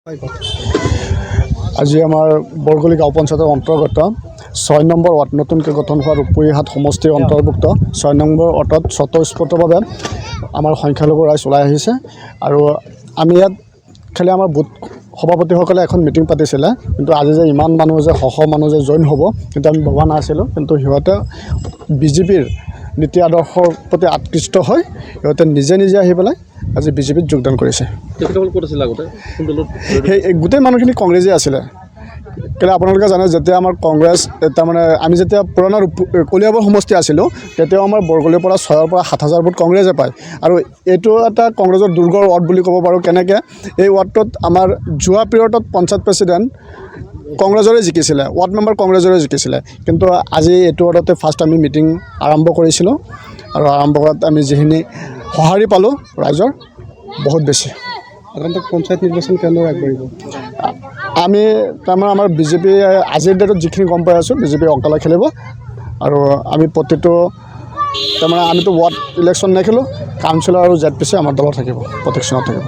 আজি আমাৰ বৰগলি গাঁও পঞ্চায়তৰ অন্তৰ্গত ৬ নম্বৰ ৱাৰ্ড নতুনকৈ গঠন হোৱা ৰূপহীহাট সমষ্টিৰ অন্তৰ্ভুক্ত ৬ নম্বৰ ৱাৰ্ডত স্বতঃস্ফূৰ্তভাৱে আমাৰ সংখ্যালঘু ৰাইজ ওলাই আহিছে। আৰু আমি ইয়াত খালি আমাৰ বুথ সভাপতিসকলে এখন মিটিং পাতিছিলে, কিন্তু আজি যে ইমান মানুহ যে মানুহ যে জইন হ'ব কিন্তু আমি ভবা নাছিলোঁ। কিন্তু সিহঁতে বিজেপিৰ নীতি আদৰ্শৰ প্ৰতি আকৃষ্ট হৈ সিহঁতে নিজে আহি পেলাই আজি বিজেপিত যোগদান কৰিছে। সেই গোটেই মানুহখিনি কংগ্ৰেছী আছিলে। কেলৈ আপোনালোকে জানে, যেতিয়া আমাৰ কংগ্ৰেছ তাৰমানে আমি যেতিয়া পুৰণা কলিয়াবৰ সমষ্টি আছিলোঁ তেতিয়াও আমাৰ বৰগলিৰ পৰা ৬,000 পৰা ৭,000 ভোট কংগ্ৰেছে পায়। আৰু এইটো এটা কংগ্ৰেছৰ দুৰ্গৰ ৱাৰ্ড বুলি ক'ব পাৰোঁ। কেনেকৈ এই ৱাৰ্ডটোত আমাৰ যোৱা পিৰিয়ডত পঞ্চায়ত প্ৰেছিডেণ্ট কংগ্ৰেছৰে জিকিছিলে, ৱাৰ্ড মেম্বাৰ কংগ্ৰেছৰে জিকিছিলে। কিন্তু আজি এইটো ৱাৰ্ডতে ফাৰ্ষ্ট আমি মিটিং আৰম্ভ কৰিছিলোঁ, আৰু আৰম্ভ কৰাত আমি যিখিনি সঁহাৰি পালোঁ ৰাইজৰ বহুত বেছি। আগন্তুক পঞ্চায়ত নিৰ্বাচন কেনেদৰে আগবাঢ়িব? আমি তাৰমানে আমাৰ বিজেপি আজিৰ ডেটত যিখিনি গম পাই আছোঁ, বিজেপি অংকালা খেলিব। আৰু আমি প্ৰতিটো তাৰমানে আমিতো ৱাৰ্ড ইলেকশ্যন নেখেলোঁ, কাউন্সিলৰ আৰু ZPC আমাৰ দলত থাকিব, প্ৰটেকশ্যনত থাকিব।